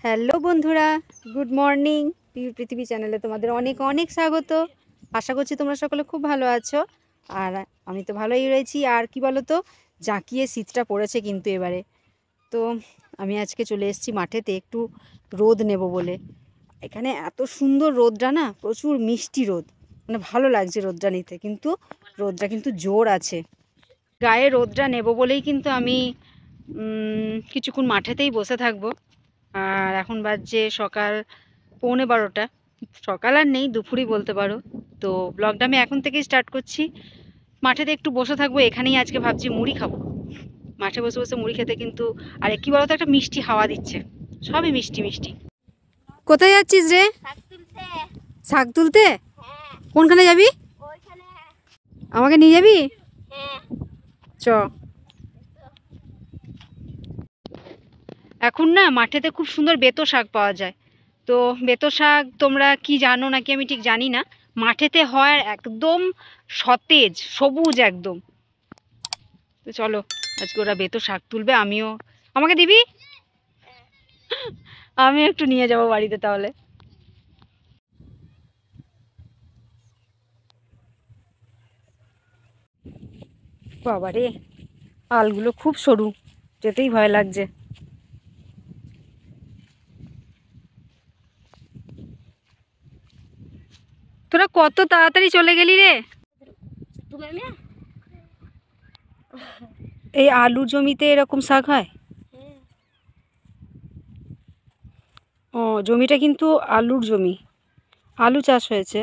Hello বন্ধুরা, good morning. পৃথিবী চ্যানেলে তোমাদের অনেক অনেক স্বাগত। আশা করছি তোমরা সকলে খুব ভালো আছো, আর আমি তো ভালোই রয়েছি। আর কি বলো তো, জাঁকিয়ে শীতটা পড়েছে কিন্তু এবারে। তো আমি আজকে চলে এসেছি মাঠেতে একটু রোদ নেব বলে। এখানে এত সুন্দর রোদটা না, প্রচুর মিষ্টি রোদ, মানে ভালো লাগছে রোদটা নিতে, কিন্তু রোদটা কিন্তু জোর আছে। গায়ে রোদটা নেব বলেই কিন্তু আমি কিছুক্ষণ মাঠেতেই বসে থাকবো। আর এখন বাজছে সকাল 11:15। সকাল আর নেই, দুপুরই বলতে পারো। তো ব্লগটা আমি এখন থেকেই স্টার্ট করছি। মাঠেতে একটু বসে থাকবো, এখানেই আজকে ভাবছি মুড়ি খাবো। মাঠে বসে বসে মুড়ি খেতে কিন্তু, আর কি বলতো, একটা মিষ্টি হাওয়া দিচ্ছে, সবই মিষ্টি মিষ্টি। কোথায় যাচ্ছিস রে? শাক তুলতে? কোনখানে যাবি? আমাকে নিয়ে যাবি? চ। এখন না মাঠেতে খুব সুন্দর বেতো শাক পাওয়া যায়। তো বেতো শাক তোমরা কি জানো নাকি আমি ঠিক জানি না, মাঠেতে হয় একদম সতেজ সবুজ একদম। তো চলো, আজকে ওরা বেতো শাক তুলবে, আমিও, আমাকে দিবি? আমি একটু নিয়ে যাব বাড়িতে তাহলে। বাবারে, আলগুলো খুব সরু, যেতেই ভয় লাগছে। তোরা কত তাড়াতাড়ি চলে গেলি রে। এই আলু জমিতে এরকম শাক হয়? ও, জমিটা কিন্তু আলুর জমি, আলু চাষ হয়েছে,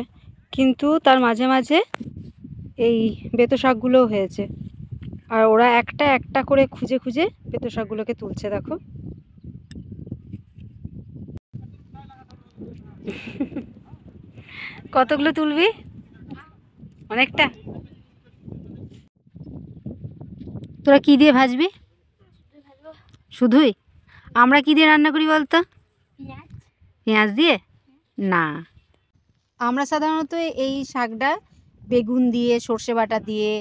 কিন্তু তার মাঝে মাঝে এই বেতো শাকগুলোও হয়েছে। আর ওরা একটা একটা করে খুঁজে খুঁজে বেতো শাকগুলোকে তুলছে, দেখো। কতগুলো তুলবি? অনেকটা। তোরা কি দিয়ে ভাজবি? শুধুই? আমরা কি দিয়ে রান্না করি বলতো? পেঁয়াজ দিয়ে? না, আমরা সাধারণত এই শাকটা বেগুন দিয়ে, সর্ষে বাটা দিয়ে,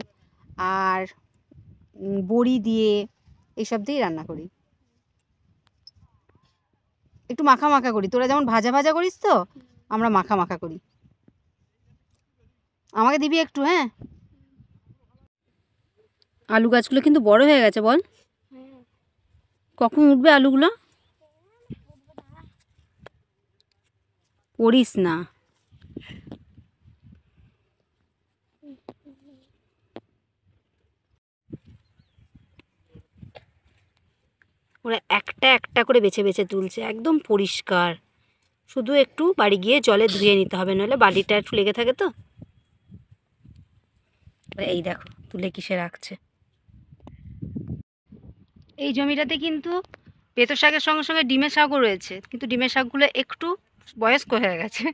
আর বড়ি দিয়ে, এইসব দিয়েই রান্না করি। একটু মাখা মাখা করি। তোরা যেমন ভাজা ভাজা করিস, তো আমরা মাখা মাখা করি। আমাকে দিবি একটু? হ্যাঁ। আলু গাছগুলো কিন্তু বড় হয়ে গেছে, বল। কখন উঠবে আলুগুলো? পড়িস না। ওরা একটা একটা করে বেছে বেছে তুলছে, একদম পরিষ্কার। শুধু একটু বাড়ি গিয়ে জলে ধুয়ে নিতে হবে, নইলে বালিটা একটু লেগে থাকে তো। এই দেখো তুলে কিসে রাখছে। এই জমিটাতে কিন্তু বেতো শাকের সঙ্গে সঙ্গে ডিমের শাকও রয়েছে, কিন্তু ডিমের শাকগুলো একটু বয়স্ক হয়ে গেছে।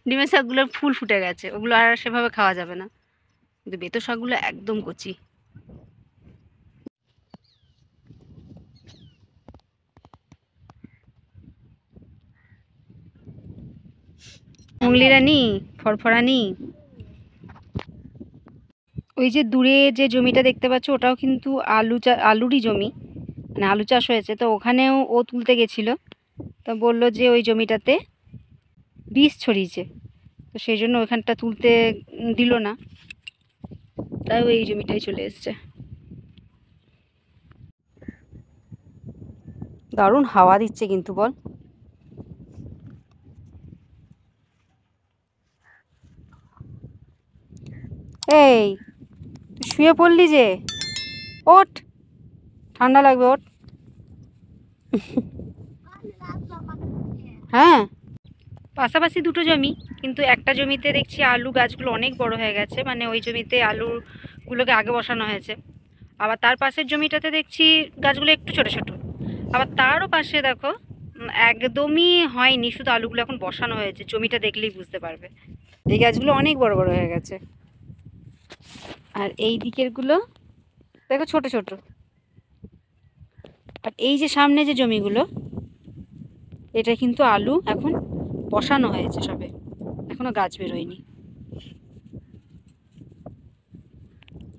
ডিমের শাকগুলোর ফুল ফুটে গেছে, ওগুলো আর সেভাবে খাওয়া যাবে না, কিন্তু বেতো শাকগুলো একদম কচি। উংলিরানি, ফরফরানি। ওই যে দূরে যে জমিটা দেখতে পাচ্ছ, ওটাও কিন্তু আলুরই জমি, মানে আলু চাষ হয়েছে। তো ওখানেও ও তুলতে গেছিলো, তো বললো যে ওই জমিটাতে বীজ ছড়িয়েছে, তো সেই জন্য ওইখানটা তুলতে দিল না, তাই ও এই জমিটাই চলে এসছে। দারুণ হাওয়া দিচ্ছে কিন্তু, বল। এই তুই শুয়ে পড়লি যে, ওঠ, ঠান্ডা লাগবে, ওঠ। হ্যাঁ, পাশাপাশি দুটো জমি, কিন্তু একটা জমিতে দেখছি আলু গাছগুলো অনেক বড় হয়ে গেছে, মানে ওই জমিতে আলুগুলোকে আগে বসানো হয়েছে। আবার তার পাশের জমিটাতে দেখছি গাছগুলো একটু ছোট ছোট। আবার তারও পাশে দেখো একদমই হয়নি, শুধু আলুগুলো এখন বসানো হয়েছে, জমিটা দেখলেই বুঝতে পারবে। এই গাছগুলো অনেক বড় বড় হয়ে গেছে, আর এই দিকেরগুলো দেখো ছোট ছোট। আর এই যে সামনে যে জমিগুলো, এটা কিন্তু আলু এখন বসানো হয়েছে সবে, এখনো গাছ বেরোয়নি।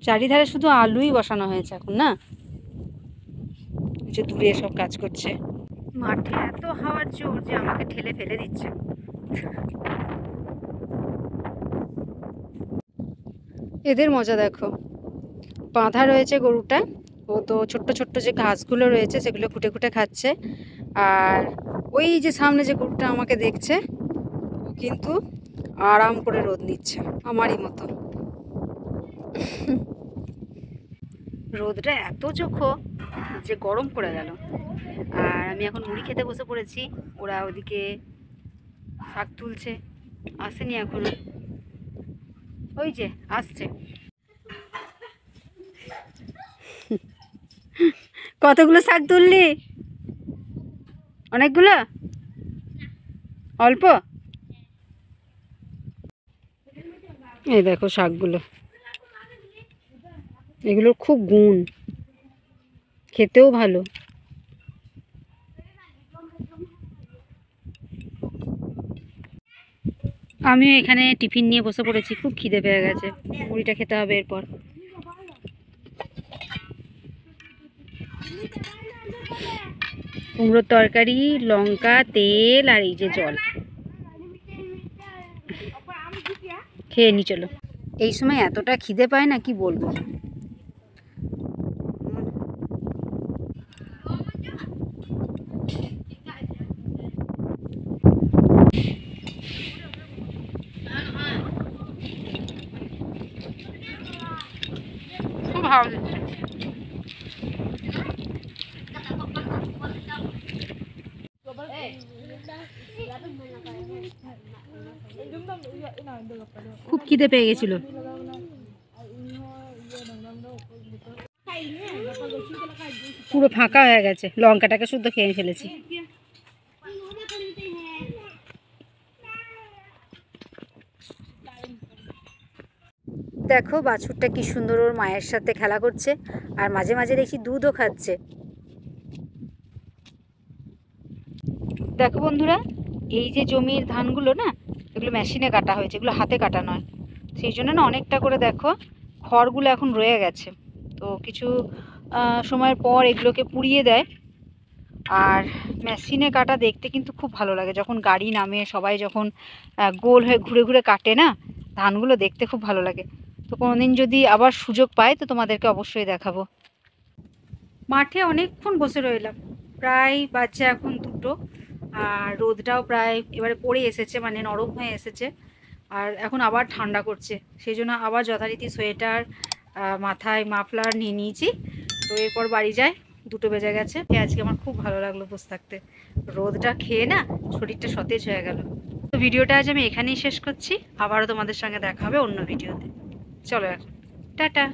চারিধারে শুধু আলুই বসানো হয়েছে এখন, না যে দূরে সব কাজ করছে। মাঠে এত হাওয়ার জোর যে আমাকে ঠেলে ফেলে দিচ্ছে। এদের মজা দেখো, বাঁধা রয়েছে গরুটা, ও তো ছোট্ট ছোট্ট যে ঘাসগুলো রয়েছে সেগুলো খুঁটে খুঁটে খাচ্ছে। আর ওই যে সামনে যে গরুটা আমাকে দেখছে, ও কিন্তু আরাম করে রোদ নিচ্ছে আমারই মতো। রোদটা এত চোখো যে গরম পড়ে গেল। আর আমি এখন মুড়ি খেতে বসে পড়েছি, ওরা ওদিকে শাক তুলছে, আসেনি এখনো, ওই যে আসছে। কতগুলো শাক তুললি? অনেকগুলো? অল্প? এই দেখো শাকগুলো, এগুলোর খুব গুণ, খেতেও ভালো। আমিও এখানে টিফিন নিয়ে বসে পড়েছি, খুব খিদে পেয়ে গেছে, মুড়িটা খেতে হবে এরপর। কুমড়োর তরকারি, লঙ্কা, তেল আর এই যে জল, খেয়ে নি চলো। এই সময় এতটা খিদে পায় না কি বলবো। খুব ভালো দিচ্ছে। খুব খিদে পেয়ে গেছিল। পুরো ফাঁকা হয়ে গেছে, লঙ্কাটাকে শুদ্ধ খেয়ে ফেলেছি। দেখো বাছুরটা কি সুন্দর ওর মায়ের সাথে খেলা করছে, আর মাঝে মাঝে দেখি দুধও খাচ্ছে। দেখো বন্ধুরা, এই যে জমির ধানগুলো না, এগুলো মেশিনে কাটা হয়েছে, এগুলো হাতে কাটা নয়। সেই জন্য না অনেকটা করে দেখো খড়গুলো এখন রয়ে গেছে। তো কিছু সময়ের পর এগুলোকে পুড়িয়ে দেয়। আর মেশিনে কাটা দেখতে কিন্তু খুব ভালো লাগে, যখন গাড়ি নামে সবাই যখন গোল হয়ে ঘুরে ঘুরে কাটে না, ধানগুলো দেখতে খুব ভালো লাগে। তো কোনোদিন যদি আবার সুযোগ পাই তো তোমাদেরকে অবশ্যই দেখাবো। মাঠে অনেকক্ষণ বসে রইলাম, প্রায় বাজছে এখন 2টো, আর রোদটাও প্রায় এবারে পড়ে এসেছে, মানে নরম হয়ে এসেছে। আর এখন আবার ঠান্ডা করছে, সেই জন্য আবার যথারীতি সোয়েটার, মাথায় মাফলার নিয়ে নিয়েছি। তো এরপর বাড়ি যাই, 2টো বেজে গেছে। আজকে আমার খুব ভালো লাগলো বসে থাকতে, রোদটা খেয়ে না শরীরটা সতেজ হয়ে গেল। তো ভিডিওটা আজ আমি এখানেই শেষ করছি, আবারও তোমাদের সঙ্গে দেখা হবে অন্য ভিডিওতে। চলো এখন টাটা।